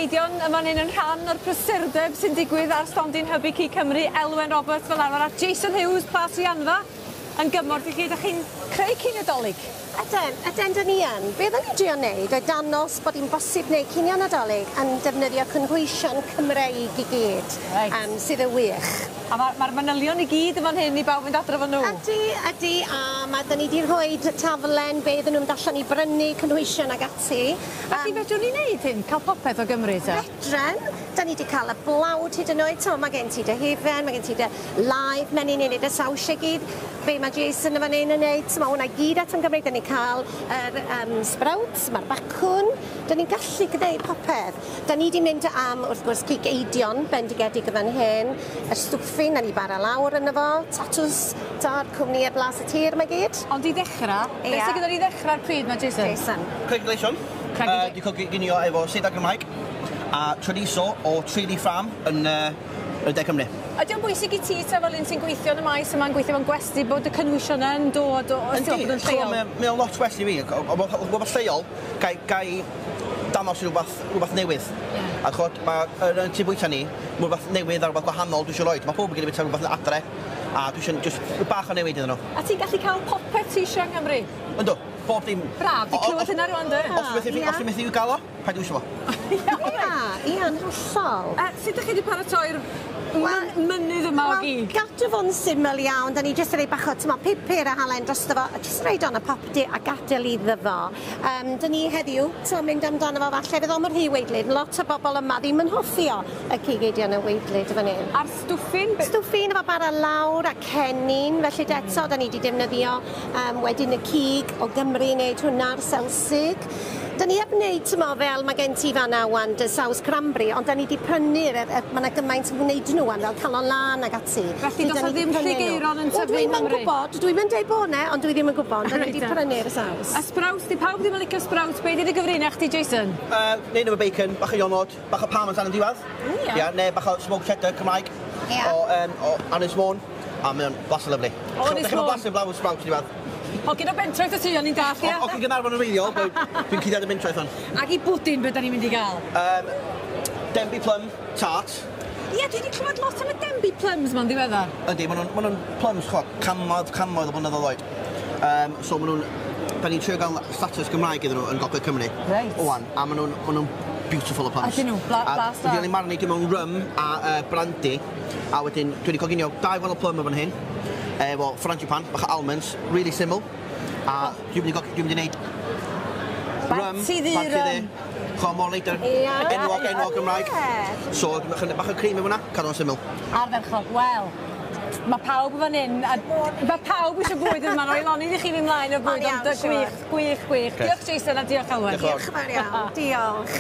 Cigeidion yma'n hyn yn rhan o'r prysurdeb sy'n digwydd ar stondin Hybu Cymru, Elwen Roberts fel arfer, a Jason Hughes, Plas Rhianfa, yn gymorth i chi. Ydych chi'n creu cyn Nadolig? Ydyn, dyn ni yn. Be oedden ni'n drio wneud oedd danos bod hi'n bosib wneud cinio Nadolig yn defnyddio cynhwysion Cymreig i gyd, sydd y wych. A mae'r manylion i gyd yma'n hyn i bawb fynd adre fo nhw? Ydy, a dyn ni wedi rhoi taflen be iddyn nhw'n allan i brynu cynhwysion ag ati. Felly fedrwn ni wneud hyn? Cael popeth o Gymru, ta? Fedren. Da ni wedi cael y blawd hyd yn oed. Mae gen ti dy hufen, mae gen ti dy live, mae ni'n neud y sawsiau gyd. Be mae Jason yn fan hyn yn neud. Mae hwnna gyd at yn Gymru. Da ni'n cael sprouts, mae'r bacwn. Da ni'n gallu gwneud popeth. Da ni wedi mynd am, wrth gwrs, cigeidion bendigedig y fan hyn. Y stwffin, da ni bara lawr yno fo. Tatws, ta'r cwmni y blas y tir mae gyd. Ond i ddechrau, beth sydd gyda ni ddechrau'r pryd mae Jason? Congratulations. Di cael ginio efo Seidar Gymraeg a chorizo o Treili Farm yn De Cymru. Ydy o'n bwysig i ti ta fel un sy'n gweithio yn y maes yma'n gweithio fo'n gwesti bod y cynwysion yn dod o ystod yn lleol? Mae'n lot gwesti fi. Rhywbeth lleol, gai danos i rhywbeth newydd. A chod, yn tu bwyta ni, rhywbeth newydd a rhywbeth gwahanol dwi eisiau roed. Mae pob yn gyda bwyta rhywbeth adre a dwi eisiau just bach o newid iddyn nhw. A ti'n gallu cael popeth ti eisiau yng Nghymru? Ynddo, bob dim. Braf, di clywed hynna rwan dy? Os dwi'n methu i'w gael o, paid dwi eisiau fo. Ia'n hollol. Sut ydych chi wedi paratoi'r mynydd yma o gyd? Gadw fo'n syml iawn, da ni jyst yn rhoi bach o pupur a halen dros fo, jyst rhaid o'n y popdi a gadael iddo fo. Da ni heddiw, mynd amdano fo falle, fydd o'n rhy weidlyd. Lot o bobl yma ddim yn hoffio y cigeidion y weidlyd fan hyn. A'r stwffin? Stwffin efo bara lawr a cennin, felly eto da ni wedi defnyddio wedyn y cig o Gymru i wneud hwnna'r selsig. Da ni heb wneud fel mae gen ti fan wan dy saws cranberry, ond da ni wedi prynu, mae yna gymaint yn wneud nhw fel calon lan ag ati. Felly dos o ddim Llygeiron yn tyfu yng Nghymru? Dwi'n mynd ei bod ne, ond dwi ddim yn gwybod, da ni wedi prynu'r saws. A sprouts, di pawb ddim yn licio sprouts, be di gyfrinach chdi, Jason? Neud efo bacon, bach o ionod, bach o parmesan yn diwedd. Ne, bach o smoked cheddar Cymraeg o Anis Môn, a mae'n blasu lyflu. Ydych chi'n blasu blawd sprouts yn diwedd? Hogyn o bentraeth o ti, o'n i'n dall, ia? Hogyn Gynarfon yn reiddiol, dwi'n cyddiad y bentraeth hon. Ac i bwdin, beth da ni'n mynd i gael? Denby plum, tart. Ie, dwi wedi clywed lot am y Denby plums ma'n ddiweddar. Ydy, maen nhw'n plums, canmoedd o blynyddoedd oed. So maen nhw'n, da ni'n trio gael status Gymraeg iddyn nhw yn Gogledd Cymru. Owan, a maen nhw'n beautiful o plums. Ydyn nhw, blas da. Dwi'n marinate mewn rum a brandy, a wedyn dwi wedi coginio 2 wahanol plum o fan hyn. Efo frangipan, bach o almonds, really simple. A dwi'n mynd i wneud rum, rum. Chomol leidr, enwog Gymraeg. So, dwi'n mynd bach o cream efo hwnna, cadw'n syml. Arferchol, wel. Mae pawb fan hyn, mae pawb eisiau bwyd yma, roi lonydd i chi fynd mlaen o bwyd, ond gwych. Diolch Jason a diolch Elwen. Diolch yn fawr iawn, diolch.